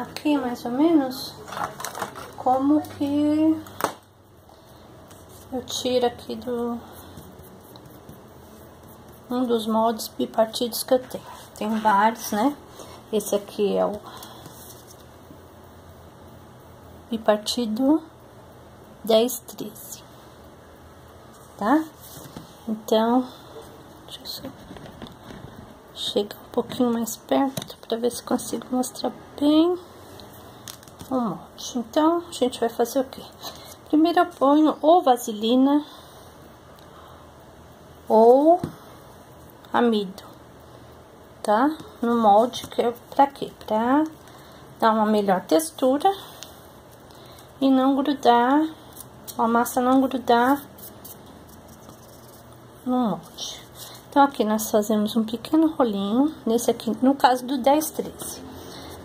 aqui mais ou menos como que eu tiro aqui um dos moldes bipartidos que eu tenho. Tem vários, né? Esse aqui é o bipartido 10-13, tá? Então, deixa eu só chegar um pouquinho mais perto para ver se consigo mostrar bem o molde. Então, a gente vai fazer o quê? Primeiro eu ponho ou vaselina ou amido, tá? No molde, que é pra quê? Pra dar uma melhor textura e não grudar, a massa não grudar no molde. Então, aqui nós fazemos um pequeno rolinho, nesse aqui, no caso do 10-13.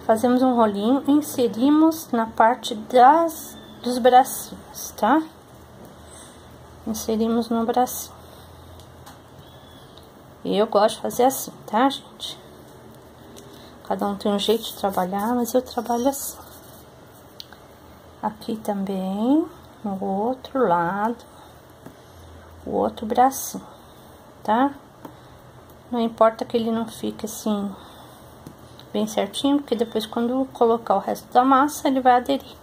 Fazemos um rolinho e inserimos na parte dos bracinhos, tá? Inserimos no bracinho. E eu gosto de fazer assim, tá, gente? Cada um tem um jeito de trabalhar, mas eu trabalho assim. Aqui também, no outro lado, o outro bracinho, tá? Não importa que ele não fique assim, bem certinho, porque depois quando colocar o resto da massa, ele vai aderir.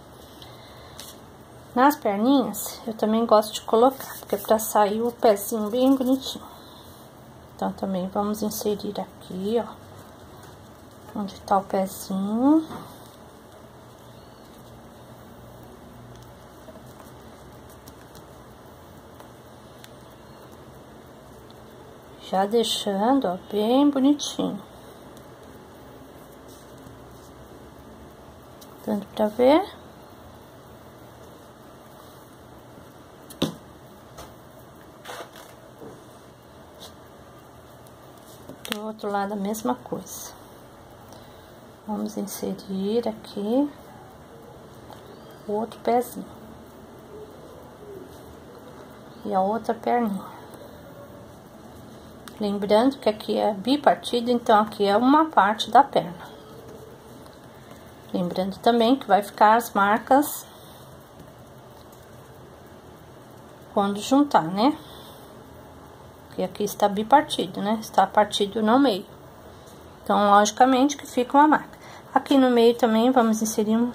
Nas perninhas, eu também gosto de colocar, porque é pra sair o pezinho bem bonitinho. Então, também vamos inserir aqui, ó, onde tá o pezinho. Já deixando, ó, bem bonitinho. Dando pra ver? Do outro lado a mesma coisa. Vamos inserir aqui o outro pezinho. E a outra perninha. Lembrando que aqui é bipartido, então aqui é uma parte da perna. Lembrando também que vai ficar as marcas quando juntar, né? E aqui está bipartido, né? Está partido no meio. Então, logicamente que fica uma marca. Aqui no meio também vamos inserir um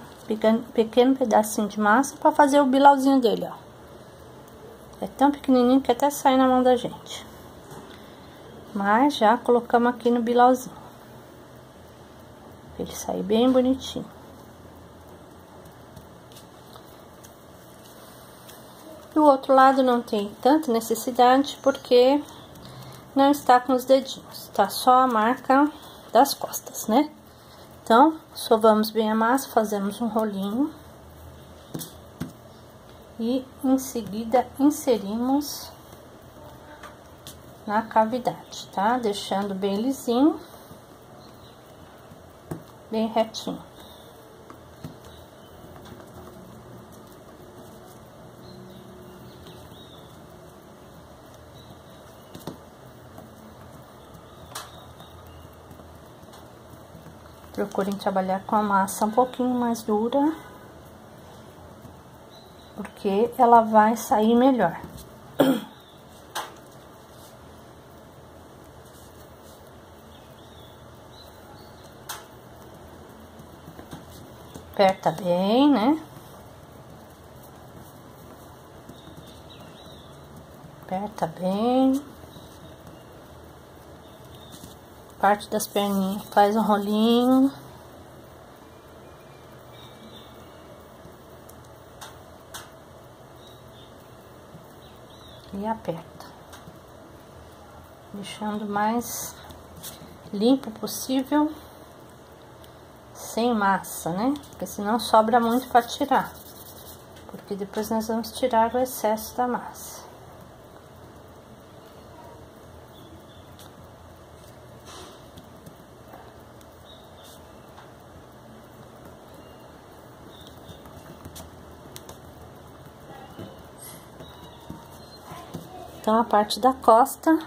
pequeno pedacinho de massa para fazer o bilauzinho dele, ó. É tão pequenininho que até sai na mão da gente. Mas já colocamos aqui no bilauzinho. Pra ele sair bem bonitinho. Do outro lado não tem tanta necessidade, porque não está com os dedinhos, tá só a marca das costas, né? Então, sovamos bem a massa, fazemos um rolinho. E em seguida inserimos na cavidade, tá? Deixando bem lisinho, bem retinho. Procurem trabalhar com a massa um pouquinho mais dura, porque ela vai sair melhor. Aperta bem, né? Aperta bem. Parte das perninhas, faz um rolinho. E aperta. Deixando mais limpo possível. Sem massa, né? Porque senão sobra muito para tirar. Porque depois nós vamos tirar o excesso da massa. Então, a parte da costa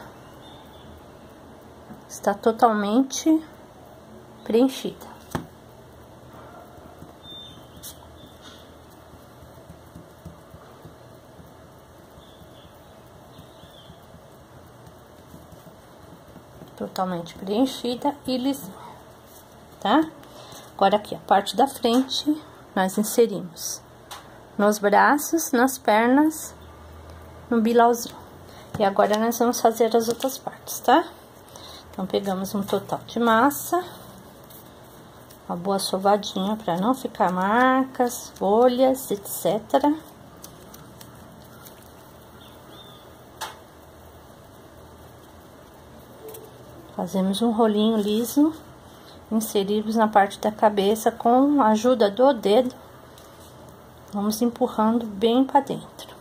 está totalmente preenchida. totalmente preenchida e lisinha, tá? Agora aqui, a parte da frente, nós inserimos nos braços, nas pernas, no bilauzinho. E agora nós vamos fazer as outras partes, tá? Então, pegamos um total de massa, uma boa sovadinha para não ficar marcas, folhas, etc. Fazemos um rolinho liso, inserimos na parte da cabeça com a ajuda do dedo, vamos empurrando bem para dentro.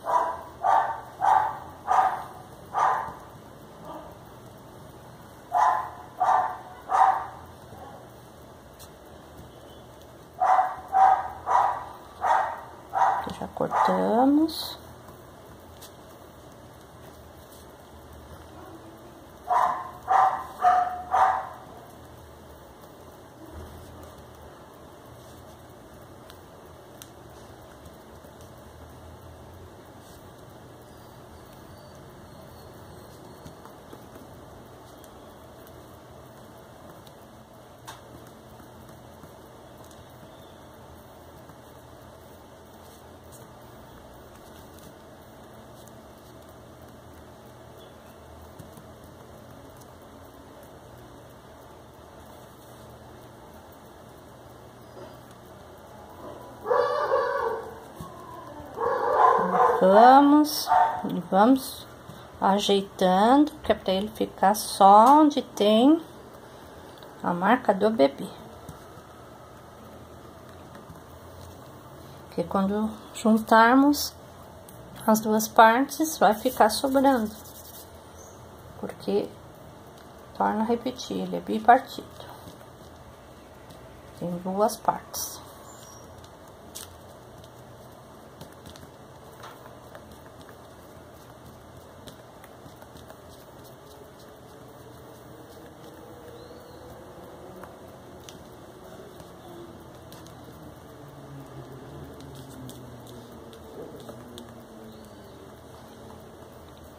Já cortamos. Vamos ajeitando, que é para ele ficar só onde tem a marca do bebê. Porque quando juntarmos as duas partes, vai ficar sobrando. Porque torna a repetir, ele é bipartido. Tem duas partes.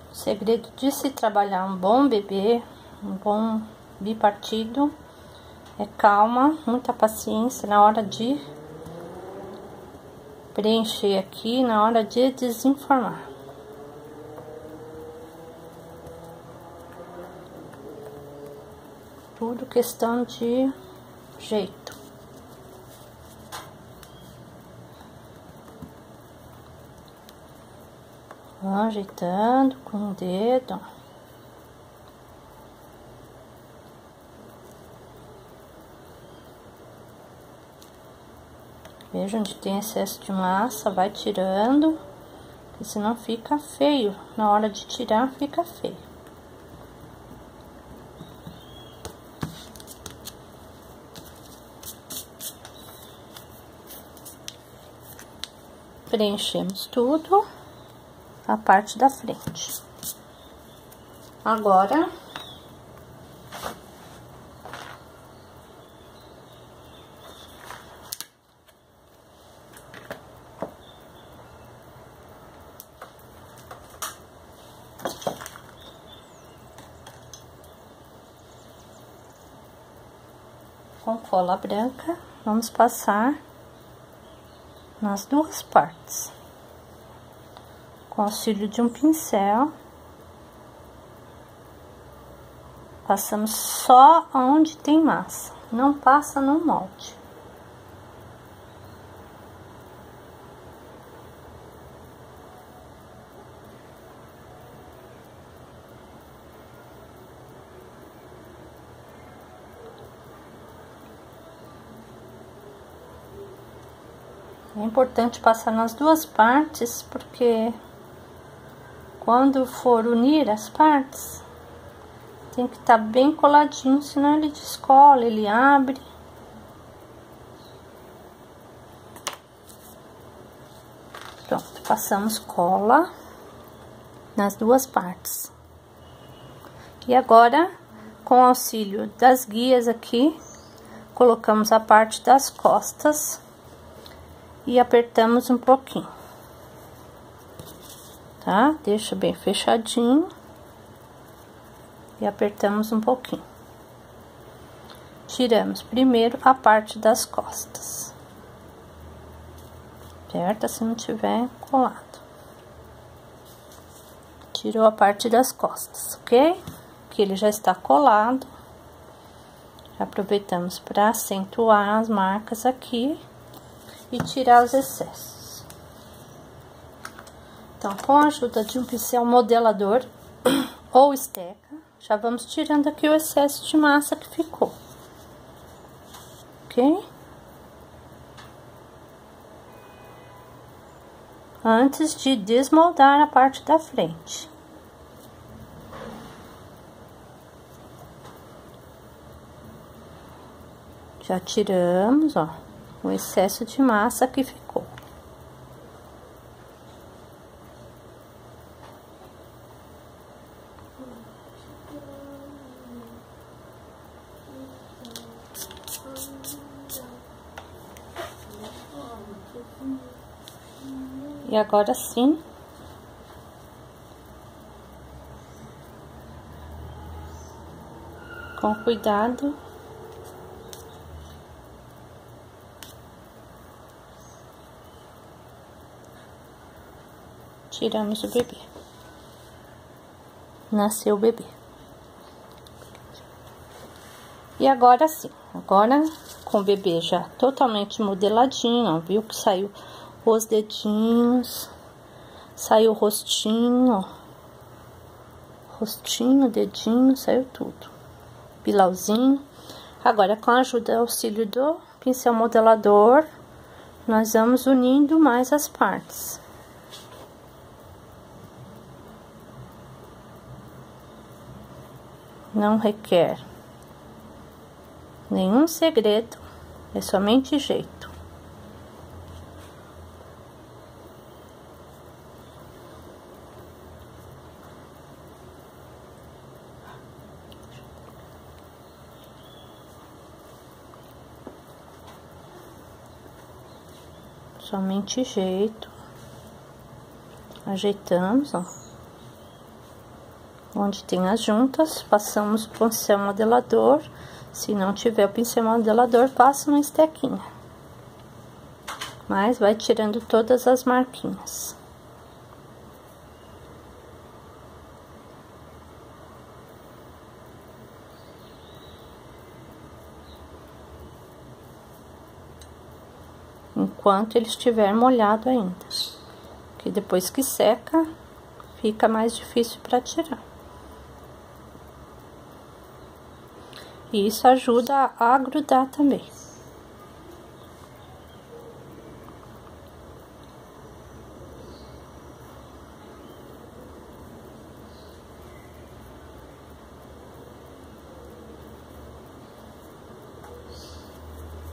O segredo de se trabalhar um bom bebê, um bom bipartido, é calma, muita paciência na hora de preencher aqui, na hora de desenformar. Tudo questão de jeito. Ajeitando com o dedo. Veja onde tem excesso de massa, vai tirando, porque senão fica feio. Na hora de tirar, fica feio. Preenchemos tudo. A parte da frente. Agora, com cola branca, vamos passar nas duas partes. Com auxílio de um pincel, passamos só onde tem massa, não passa no molde. É importante passar nas duas partes, porque quando for unir as partes, tem que estar bem coladinho, senão ele descola, ele abre. Pronto, passamos cola nas duas partes. E agora, com o auxílio das guias aqui, colocamos a parte das costas e apertamos um pouquinho. Tá? Deixa bem fechadinho. e apertamos um pouquinho. Tiramos primeiro a parte das costas. Aperta se não tiver colado. Tirou a parte das costas, ok? Que ele já está colado. Aproveitamos para acentuar as marcas aqui e tirar os excessos. Então, com a ajuda de um pincel modelador ou esteca, já vamos tirando aqui o excesso de massa que ficou. Ok? Antes de desmoldar a parte da frente. Já tiramos, ó, o excesso de massa que ficou. E agora sim, com cuidado, tiramos o bebê. Nasceu o bebê. E agora sim, agora com o bebê já totalmente modeladinho, ó, viu que saiu os dedinhos, saiu o rostinho, ó. Rostinho, dedinho, saiu tudo. Bilauzinho. Agora, com a ajuda e auxílio do pincel modelador, nós vamos unindo mais as partes. Não requer nenhum segredo, é somente jeito. Somente jeito. Ajeitamos, ó. Onde tem as juntas, passamos o pincel modelador. Se não tiver o pincel modelador, passa uma estequinha. Mas vai tirando todas as marquinhas. Enquanto ele estiver molhado ainda. Que depois que seca, fica mais difícil para tirar. E isso ajuda a grudar também.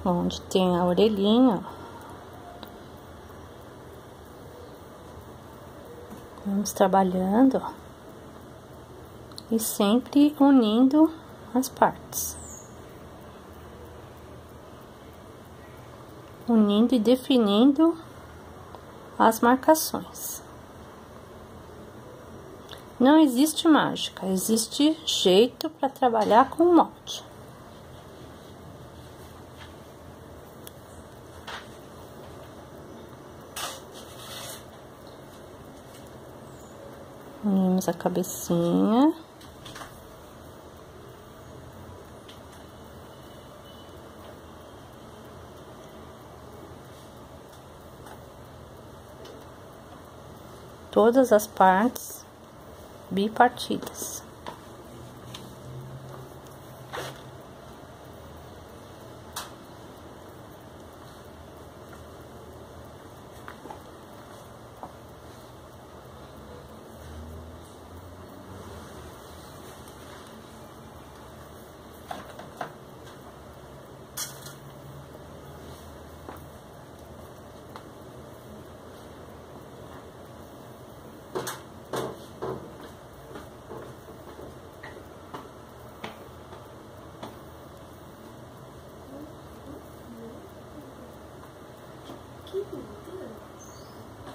Onde tem a orelhinha, ó. Vamos trabalhando, ó. E sempre unindo as partes. Unindo e definindo as marcações. Não existe mágica, existe jeito para trabalhar com o molde. Unimos a cabecinha. Todas as partes bipartidas.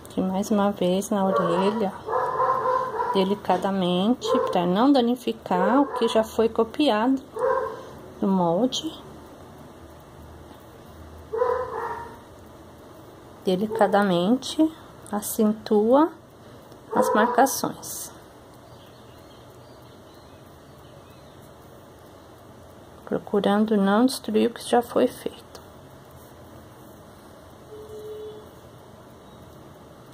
Aqui mais uma vez na orelha. delicadamente para não danificar o que já foi copiado do molde. Delicadamente acentua as marcações. Procurando não destruir o que já foi feito.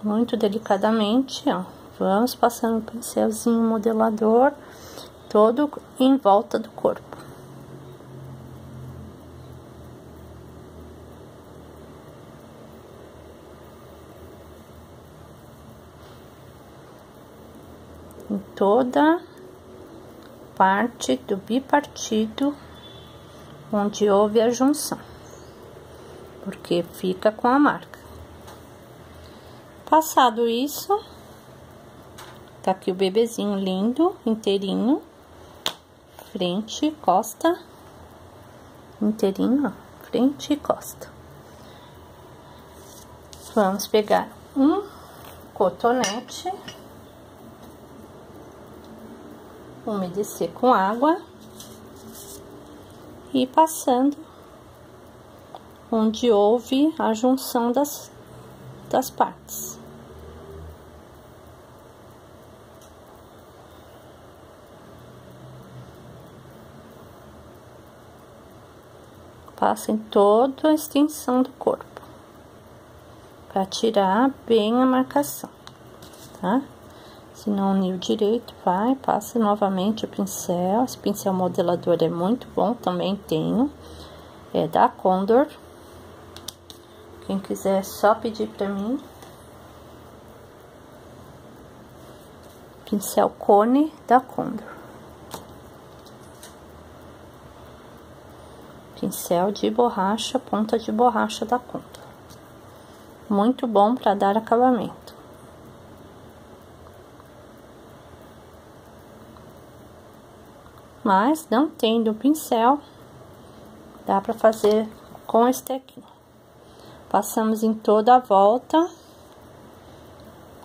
Muito delicadamente, ó. Vamos passando o pincelzinho modelador todo em volta do corpo. Em toda parte do bipartido onde houve a junção, porque fica com a marca. Passado isso, tá aqui o bebezinho lindo, inteirinho, frente e costa, inteirinho, ó, frente e costa. Vamos pegar um cotonete, umedecer com água e passando onde houve a junção das partes. Passa em toda a extensão do corpo, para tirar bem a marcação, tá? Se não uniu direito, vai, passa novamente o pincel. Esse pincel modelador é muito bom, também tenho. É da Condor. Quem quiser é só pedir pra mim. Pincel cone da Condor. Pincel de borracha, ponta de borracha da Condor. Muito bom para dar acabamento. Mas não tendo o pincel, dá para fazer com esse tequinho. Passamos em toda a volta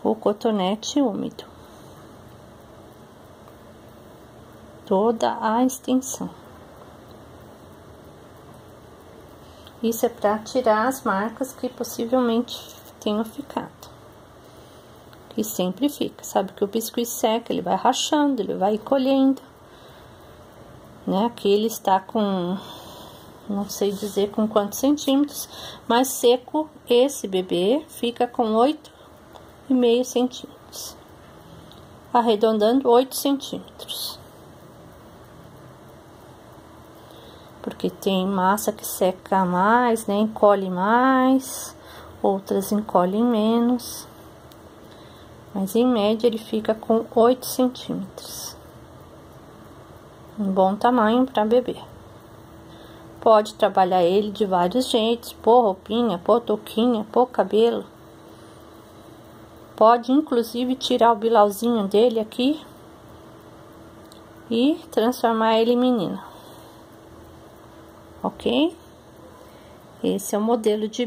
o cotonete úmido. Toda a extensão. Isso é para tirar as marcas que possivelmente tenham ficado. Que sempre fica. Sabe que o biscuit seca, ele vai rachando, ele vai colhendo. Né? Aqui ele está com, não sei dizer com quantos centímetros, mas seco esse bebê fica com 8,5 centímetros, arredondando 8 centímetros, porque tem massa que seca mais, né? Encolhe mais, outras encolhem menos, mas em média ele fica com 8 centímetros. Um bom tamanho para bebê. Pode trabalhar ele de vários jeitos, pôr roupinha, pôr touquinha, pôr cabelo. Pode inclusive tirar o bilauzinho dele aqui e transformar ele em menina. Ok? Esse é o modelo de